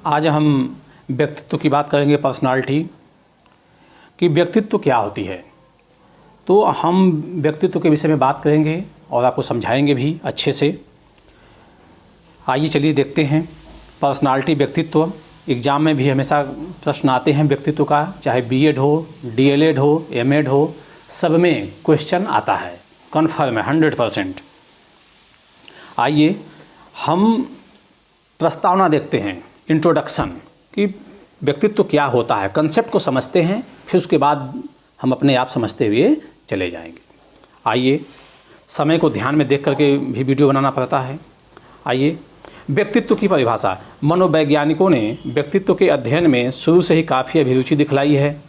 आज हम व्यक्तित्व की बात करेंगे, पर्सनालिटी कि व्यक्तित्व क्या होती है। तो हम व्यक्तित्व के विषय में बात करेंगे और आपको समझाएंगे भी अच्छे से। आइए चलिए देखते हैं। पर्सनालिटी, व्यक्तित्व एग्ज़ाम में भी हमेशा प्रश्न आते हैं व्यक्तित्व का, चाहे बीएड हो, डीएलएड हो, एमएड हो, सब में क्वेश्चन आता है, कन्फर्म है 100%। आइए हम प्रस्तावना देखते हैं, इंट्रोडक्शन कि व्यक्तित्व क्या होता है, कंसेप्ट को समझते हैं, फिर उसके बाद हम अपने आप समझते हुए चले जाएंगे। आइए, समय को ध्यान में देख करके भी वीडियो बनाना पड़ता है। आइए, व्यक्तित्व की परिभाषा। मनोवैज्ञानिकों ने व्यक्तित्व के अध्ययन में शुरू से ही काफ़ी अभिरुचि दिखलाई है,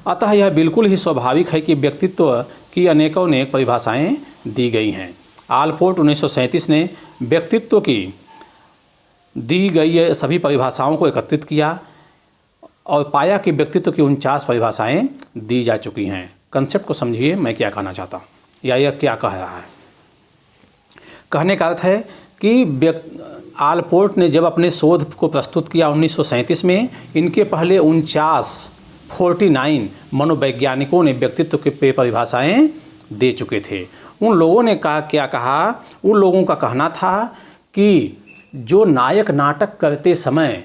अतः यह बिल्कुल ही स्वाभाविक है कि व्यक्तित्व की अनेकों अनेक परिभाषाएं दी गई हैं। आलपोर्ट 1937 ने व्यक्तित्व की दी गई सभी परिभाषाओं को एकत्रित किया और पाया कि व्यक्तित्व की 49 परिभाषाएं दी जा चुकी हैं। कंसेप्ट को समझिए, मैं क्या कहना चाहता हूँ या यह क्या कह रहा है। कहने का अर्थ है कि आलपोर्ट ने जब अपने शोध को प्रस्तुत किया 1937 में, इनके पहले 49 मनोवैज्ञानिकों ने व्यक्तित्व के परिभाषाएं दे चुके थे। उन लोगों ने क्या कहा, उन लोगों का कहना था कि जो नायक नाटक करते समय,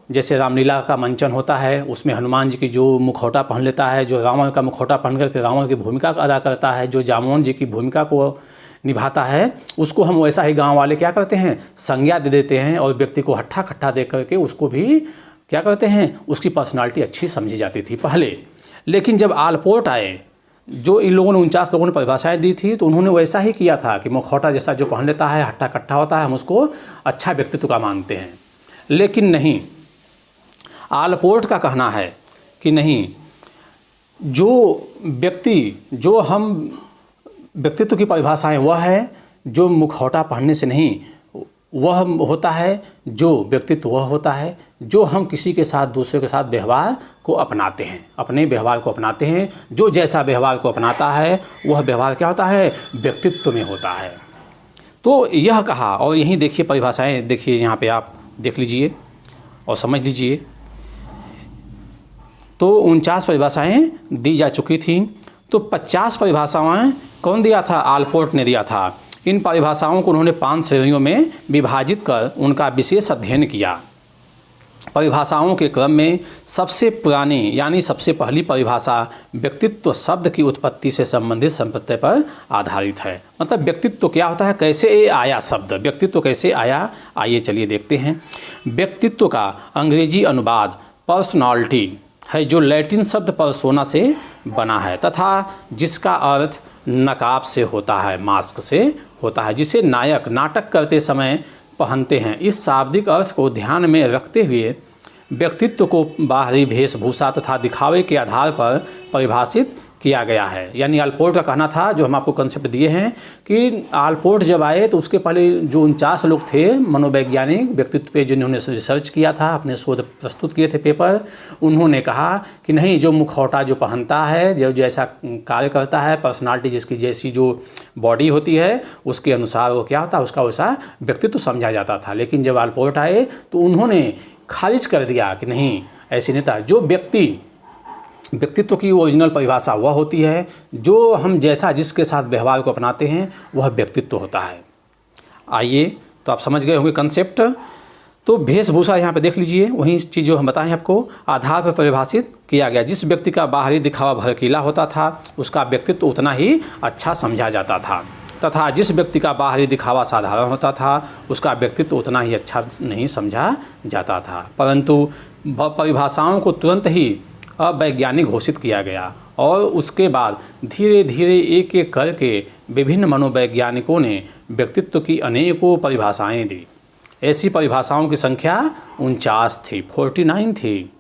जैसे रामलीला का मंचन होता है, उसमें हनुमान जी की जो मुखौटा पहन लेता है, जो रावण का मुखौटा पहन करके रावण की भूमिका अदा करता है, जो जामवन जी की भूमिका को निभाता है, उसको हम वैसा ही गांव वाले क्या करते हैं, संज्ञा दे देते हैं और व्यक्ति को हट्ठा कट्ठा देख करके उसको भी क्या करते हैं, उसकी पर्सनालिटी अच्छी समझी जाती थी पहले। लेकिन जब आलपोर्ट आए, जो इन लोगों ने 49 लोगों ने परिभाषाएं दी थी, तो उन्होंने वैसा ही किया था कि मुखौटा जैसा जो पहन लेता है, हट्ठा कट्ठा होता है, हम उसको अच्छा व्यक्तित्व का मानते हैं। लेकिन नहीं, आलपोर्ट का कहना है कि नहीं, जो हम व्यक्तित्व की परिभाषाएं वह है जो मुखौटा पहनने से नहीं, वह होता है जो व्यक्तित्व वह होता है जो हम किसी के साथ, दूसरे के साथ व्यवहार को अपनाते हैं, अपने व्यवहार को अपनाते हैं। जो जैसा व्यवहार को अपनाता है वह व्यवहार क्या होता है, व्यक्तित्व में होता है। तो यह कहा, और यहीं देखिए परिभाषाएं, देखिए यहाँ पे आप देख लीजिए और समझ लीजिए। तो 49 परिभाषाएं दी जा चुकी थी, तो 50 परिभाषाएं कौन दिया था, आलपोर्ट ने दिया था। इन परिभाषाओं को उन्होंने 5 श्रेणियों में विभाजित कर उनका विशेष अध्ययन किया। परिभाषाओं के क्रम में सबसे पुरानी यानी सबसे पहली परिभाषा व्यक्तित्व शब्द की उत्पत्ति से संबंधित संप्रत्यय पर आधारित है। मतलब व्यक्तित्व क्या होता है, कैसे आया शब्द, व्यक्तित्व कैसे आया, आइए चलिए देखते हैं। व्यक्तित्व का अंग्रेजी अनुवाद पर्सनालिटी है, जो लैटिन शब्द पर्सोना से बना है तथा जिसका अर्थ नकाब से होता है, मास्क से होता है, जिसे नायक नाटक करते समय पहनते हैं। इस शाब्दिक अर्थ को ध्यान में रखते हुए व्यक्तित्व को बाहरी वेशभूषा तथा दिखावे के आधार पर परिभाषित किया गया है। यानी आलपोर्ट का कहना था, जो हम आपको कंसेप्ट दिए हैं, कि आलपोर्ट जब आए तो उसके पहले जो 49 लोग थे मनोवैज्ञानिक व्यक्तित्व पे, जिन्होंने रिसर्च किया था, अपने शोध प्रस्तुत किए थे पेपर, उन्होंने कहा कि नहीं, जो मुखौटा जो पहनता है, जो जैसा कार्य करता है, पर्सनालिटी जिसकी जैसी जो बॉडी होती है, उसके अनुसार वो क्या होता है, उसका वैसा व्यक्तित्व समझा जाता था। लेकिन जब आलपोर्ट आए तो उन्होंने खारिज कर दिया कि नहीं, ऐसी नहीं था। जो व्यक्तित्व की ओरिजिनल परिभाषा वह होती है जो हम जैसा जिसके साथ व्यवहार को अपनाते हैं, वह व्यक्तित्व होता है। आइए, तो आप समझ गए होंगे कंसेप्ट। तो वेशभूषा यहाँ पे देख लीजिए, वही चीज़ जो हम बताएं आपको, आधार पर परिभाषित किया गया। जिस व्यक्ति का बाहरी दिखावा भड़कीला होता था, उसका व्यक्तित्व उतना ही अच्छा समझा जाता था, तथा जिस व्यक्ति का बाहरी दिखावा साधारण होता था, उसका व्यक्तित्व उतना ही अच्छा नहीं समझा जाता था। परंतु परिभाषाओं को तुरंत ही अवैज्ञानिक घोषित किया गया और उसके बाद धीरे धीरे एक एक करके विभिन्न मनोवैज्ञानिकों ने व्यक्तित्व की अनेकों परिभाषाएं दी। ऐसी परिभाषाओं की संख्या 49 थी,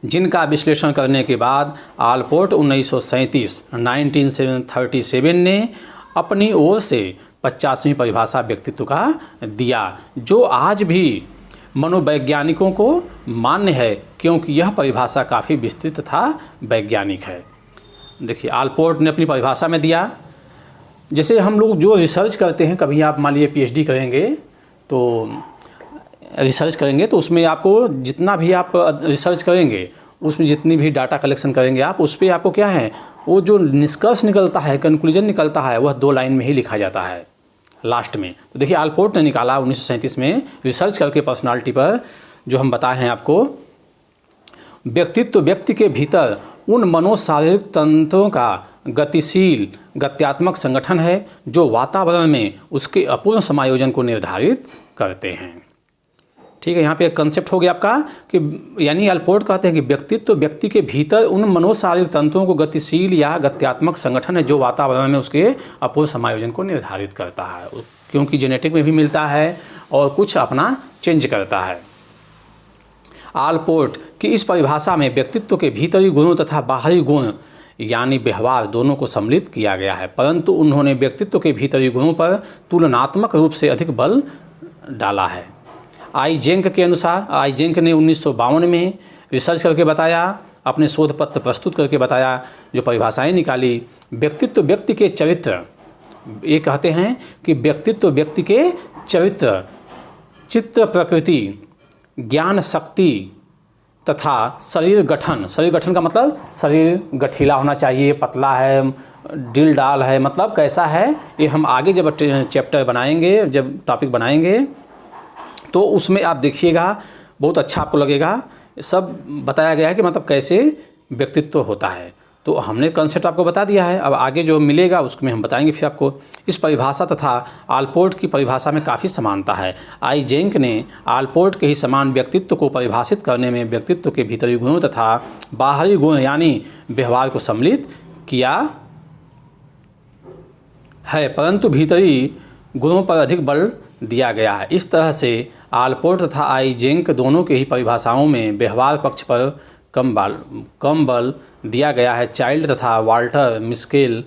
जिनका विश्लेषण करने के बाद आलपोर्ट 1937 ने अपनी ओर से 50वीं परिभाषा व्यक्तित्व का दिया, जो आज भी मनोवैज्ञानिकों को मान्य है, क्योंकि यह परिभाषा काफ़ी विस्तृत तथा वैज्ञानिक है। देखिए, आलपोर्ट ने अपनी परिभाषा में दिया। जैसे हम लोग जो रिसर्च करते हैं, कभी आप मान लीजिए पीएचडी करेंगे तो रिसर्च करेंगे तो उसमें आपको जितना भी आप रिसर्च करेंगे, उसमें जितनी भी डाटा कलेक्शन करेंगे आप, उस पर आपको क्या है, वो जो निष्कर्ष निकलता है, कंक्लूजन निकलता है, वह 2 लाइन में ही लिखा जाता है लास्ट में। तो देखिए आलपोर्ट ने निकाला 1937 में रिसर्च करके पर्सनालिटी पर, जो हम बताए हैं आपको, व्यक्तित्व व्यक्ति के भीतर उन मनोशारीरिक तंत्रों का गतिशील गत्यात्मक संगठन है जो वातावरण में उसके अपूर्ण समायोजन को निर्धारित करते हैं। ठीक है, यहाँ पे एक कंसेप्ट हो गया आपका कि यानी आलपोर्ट कहते हैं कि व्यक्तित्व व्यक्ति के भीतर उन मनोशारीरिक तंत्रों को गतिशील या गत्यात्मक संगठन है जो वातावरण में उसके अपूर्ण समायोजन को निर्धारित करता है, क्योंकि जेनेटिक में भी मिलता है और कुछ अपना चेंज करता है। आलपोर्ट की इस परिभाषा में व्यक्तित्व के भीतरी गुणों तथा बाहरी गुण यानी व्यवहार दोनों को सम्मिलित किया गया है, परंतु उन्होंने व्यक्तित्व के भीतरी गुणों पर तुलनात्मक रूप से अधिक बल डाला है। आइजेंक के अनुसार, आइजेंक ने 1952 में रिसर्च करके बताया, अपने शोध पत्र प्रस्तुत करके बताया, जो परिभाषाएं निकाली, व्यक्तित्व व्यक्ति के चरित्र, ये कहते हैं कि व्यक्तित्व व्यक्ति के चरित्र, चित्त प्रकृति, ज्ञान शक्ति तथा शरीर गठन। शरीर गठन का मतलब शरीर गठीला होना चाहिए, पतला है, डिल डाल है, मतलब कैसा है, ये हम आगे जब चैप्टर बनाएंगे, जब टॉपिक बनाएंगे तो उसमें आप देखिएगा, बहुत अच्छा आपको लगेगा। सब बताया गया है कि मतलब कैसे व्यक्तित्व होता है। तो हमने कंसेप्ट आपको बता दिया है, अब आगे जो मिलेगा उसमें हम बताएंगे फिर आपको। इस परिभाषा तथा आलपोर्ट की परिभाषा में काफ़ी समानता है। आइजेंक ने आलपोर्ट के ही समान व्यक्तित्व को परिभाषित करने में व्यक्तित्व के भीतरी गुणों तथा बाहरी गुण यानी व्यवहार को सम्मिलित किया है, परंतु भीतरी गुणों पर अधिक बल दिया गया है। इस तरह से आलपोर्ट तथा आइजेंक दोनों के ही परिभाषाओं में व्यवहार पक्ष पर कम बल दिया गया है। चाइल्ड तथा वाल्टर मिस्केल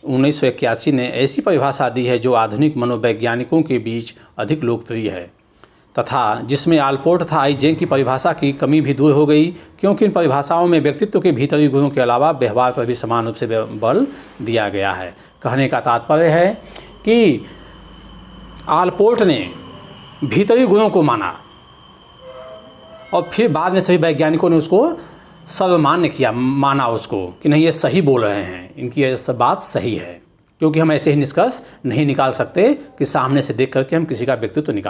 1981 ने ऐसी परिभाषा दी है जो आधुनिक मनोवैज्ञानिकों के बीच अधिक लोकप्रिय है तथा जिसमें आलपोर्ट तथा आइजेंक की परिभाषा की कमी भी दूर हो गई, क्योंकि इन परिभाषाओं में व्यक्तित्व के भीतरी गुणों के अलावा व्यवहार पर भी समान रूप से बल दिया गया है। कहने का तात्पर्य है कि आलपोर्ट ने भीतरी गुणों को माना और फिर बाद में सभी वैज्ञानिकों ने उसको सर्वमान्य किया, माना उसको कि नहीं ये सही बोल रहे हैं, इनकी ये सब बात सही है, क्योंकि हम ऐसे ही निष्कर्ष नहीं निकाल सकते कि सामने से देख करके हम किसी का व्यक्तित्व निकाल